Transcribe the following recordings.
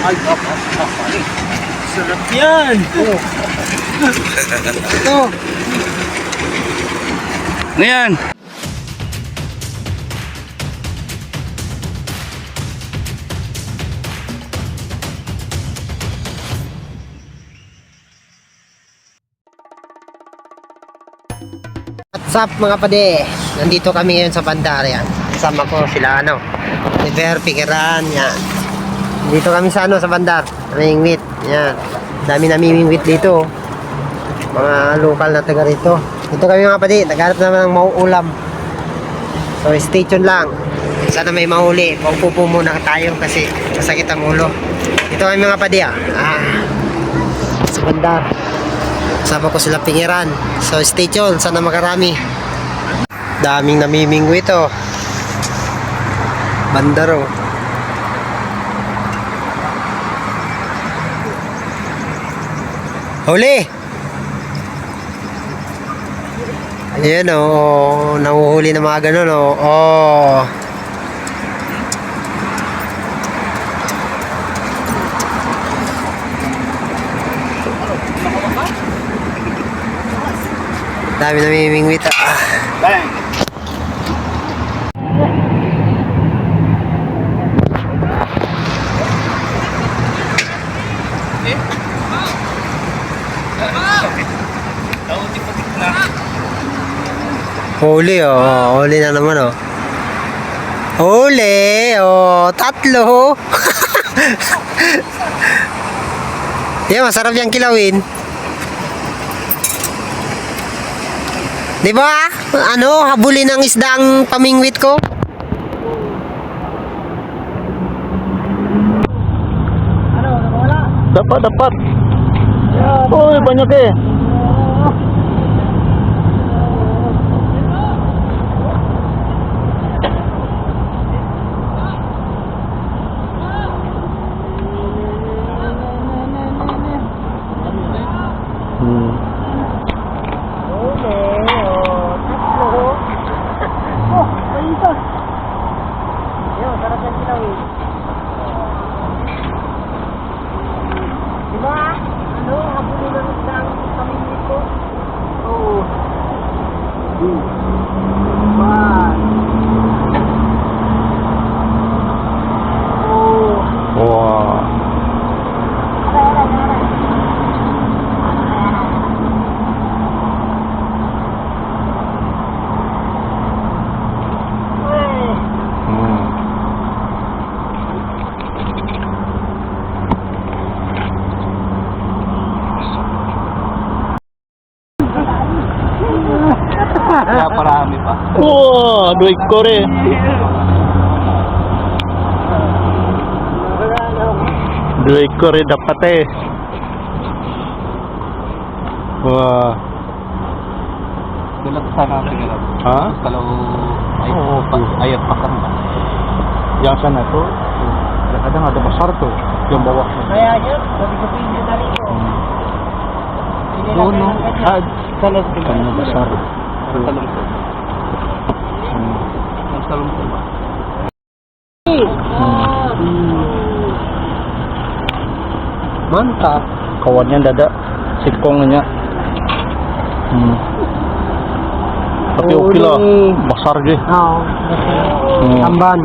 Ay, kapali. Sarap yan. Oh. Ito. Ngayon. What's up mga pade? Nandito kami ngayon sa bandar yan. Kasama ko sila River Pikiran yan. Dito kami sa sa bandar. Namimingwit. Yan. Dami namimingwit dito. Mga lokal na taga rito. Dito kami mga pade. Naghanap naman ng mauulam. So stay tuned lang. Sana may mahuli. Paupo muna tayo kasi masakit ang ulo. Dito kami mga pade sa bandar. Kasama ko sila Pingiran. So stay tuned, sana makarami. Daming namiminggo ito. Bandaro. Huli! Ayan o, nanguhuli na mga ganun o. Oh. Dami namimingwit Bang! Huli huli na naman huli tatlo. Yeah, masarap yung kilawin. Di ba? Habulin ng isda ang pamingwit ko. Dapat. Uy, banyak eh. Kaya parami pa. Wow, 2 ekor eh. Dua ekor dapat eh. Wah. Dalag sana tingnan. Ha? Kalau ayat pakan ba? Yang sana tuh kadang ada besar tuh, yang bawah. Kaya yun, sabi ko pinyo na rin Doon salas Kanya besar. Talong ko. Ang talong ko ba? Mantap. Kawannya dada sikongnya. Tapi oke lah, besar deh. Tamban.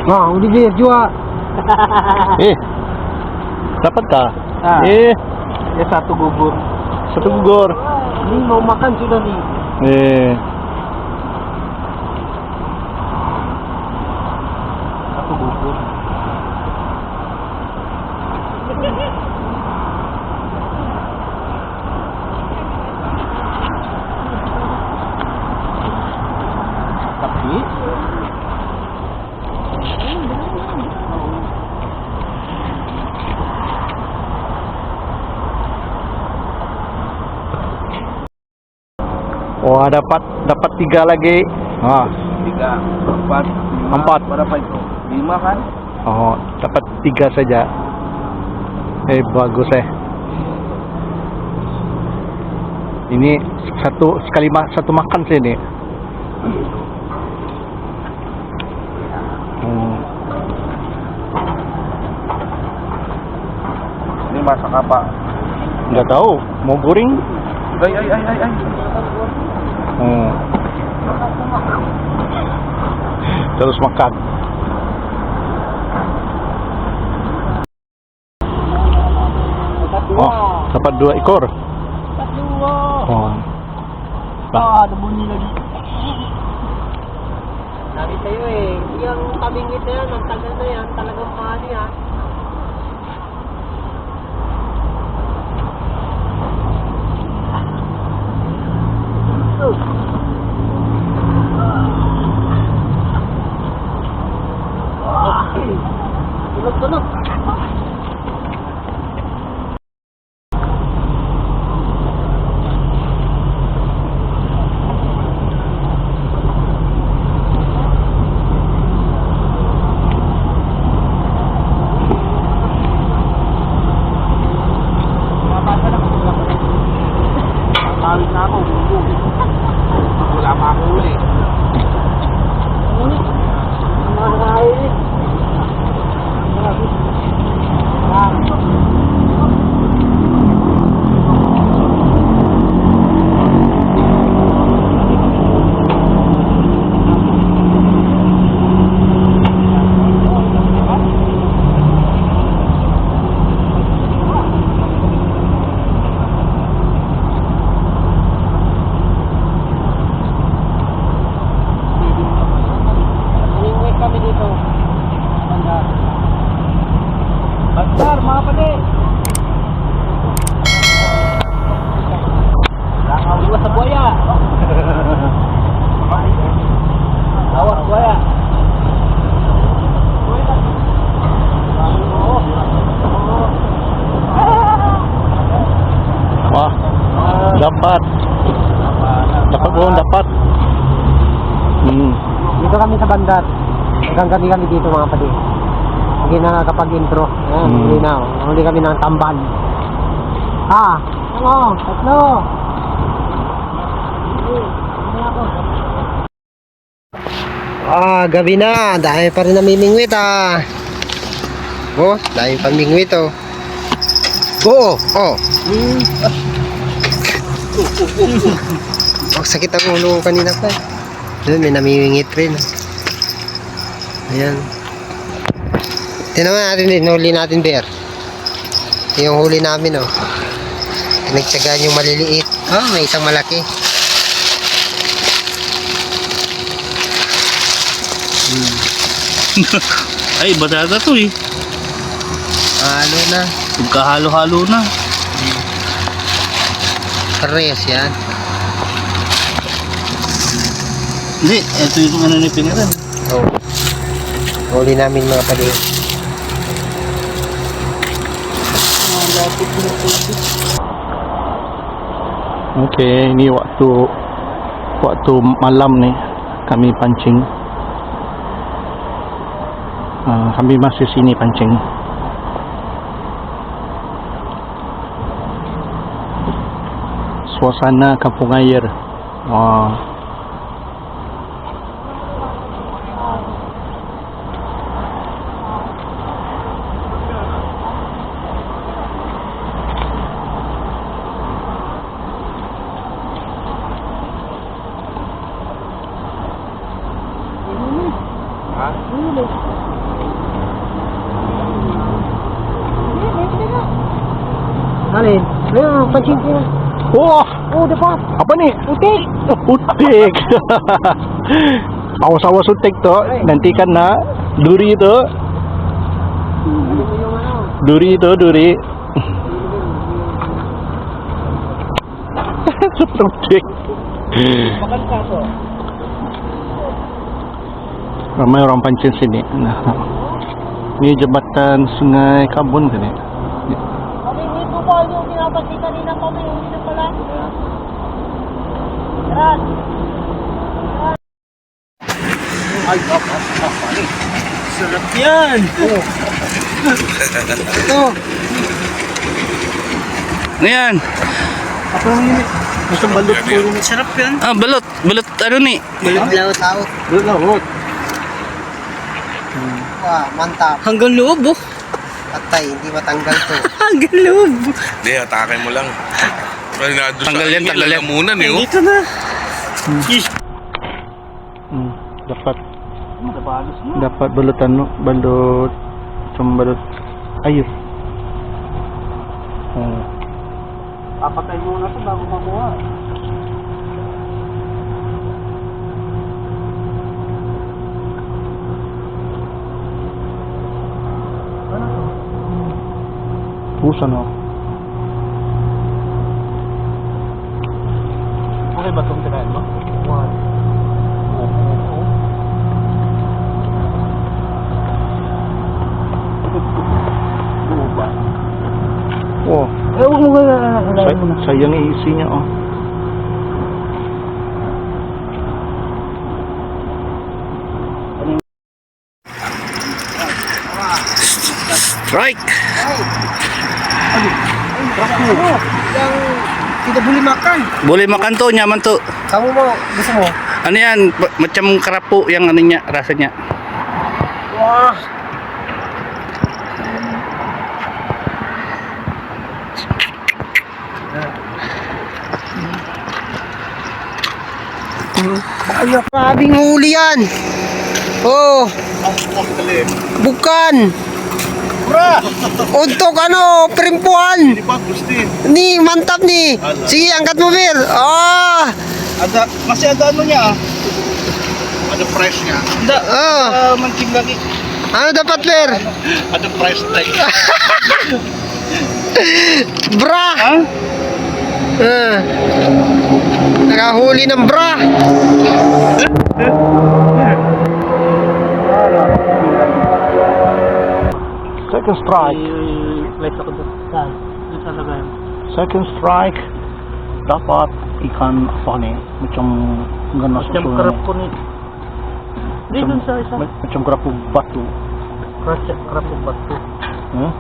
Wah, udah dia jual. Dapat kah? Ya satu gugur. Satu gugor. Ini mau makan sudah nih. Satu gugur. Tapi Wah, dapat 3 lagi. Ah, 3, 4, 4. Berapa itu? 5 kan? Oh, dapat 3 saja. Bagus Ini satu makan sih ini. masaka pa. Nggak tahu. Mau goreng? Ay. Hmm. Terus makan. Oh, dapat 2 ekor. Oh. Ada bunyi lagi. Sabi sa'yo eh, yung tabingit na yan, ang tagal na yan, talagang mahal yan. Tulog. Tawid na ako. Wala pa ako uli. Bandar, mga pali. Awas sa buaya. Awas buaya. Wah, dapat. Dapat. Dito kami sa bandar. Hanggang gabi kami dito mga pati. Hindi na nakakapag-intro. Ayan, huli na. Huli kami ng tamban. Tatlo. Gabi na. Dahil pa rin namimingwit Oh, dahil pamingwit Oo, sakit ang ulo ko kanina pa. Ayun, may namimingit rin. Ayan. Tinaman natin din, huli natin bear. Yung huli namin pinagtsagaan yung maliliit. May isang malaki. Ay, batata to eh. Halo na. Magkahalo-halo na. Pares yan. Hindi, ito yung ano ni Pingaran. Huli namin mga pali. Okay, ini waktu malam nih kami pancing. Kami masih sini pancing. Suasana kampung air. Alin? Ayun, pancing ko. Wah, Dapat. apa nih? Utik. Utik. Awas-awas utik tuh. Nanti kena duri itu. Duri. Utik. Ramai orang pancing sini. Nah, ini jembatan Sungai Kabun kan ya? Kami dito po yung pinapansin kanina kami, hindi na pala. Tara. Ay, sarap yan. Ito. Ano yan? Apa yang ini? Macam balut ko. Sarap yan. Balot ano nih? Balut laut. Balut laut. Wah, mantap. Hanggang loob Patay, hindi matanggal to. Ang galub. Hindi, atake mo lang. Ay, Tanggal yan, tanggal yan. Lalamunan eh. Dito na. Dapat dapat balutan no, balot balot. Ayos. Papatay mo na ito bago mabuha. Pusa no. Okay ba itong tinayin mo? Oh, Huwag mo nga sayang isi niya oh. Strike. Yang tidak boleh makan. Boleh makan tuh, nyaman tuh. Kamu mau, gusto mo? Ano yan, macam kerapu yang ano niya, rasanya. Wah. Ano, grabing huli yan. Oh, bukan. Untuk ano, perimpuan. Nih, mantap nih. Sige, angkat mobil. Oh. Masih ada ano niya ah. Ada price niya. Hindi. Oh. Mancing lagi. Ano dapat, Ler? Ada price tag. Bra. Nakahuli ng bra. Second strike. Place ako doon. Saan? Doon sa lagay. Second strike. Dapat ikan apa nih? Macam ganas Macam kerapu nih. Di doon sa isa. Macam kerapu batu. Kerapu batu. Hmm?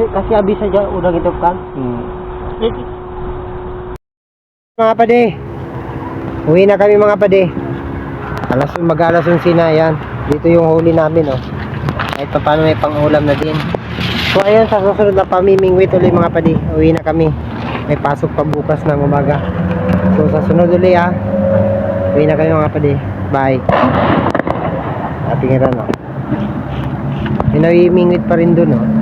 Kasih habis saja udah gitu kan. Mga pade. Uwi na kami mga pade. Mag-alas 11 na yan. Dito yung huli namin oh. Kahit pa paano may pang-ulam na din. So ayan, sa susunod na pamimingwit ulit mga pade. Uwi na kami. May pasok pa bukas ng umaga. So sa sunod ulit ah. Uwi na kami mga pade. Bye. Ating iran oh. May namimingwit pa rin dun oh.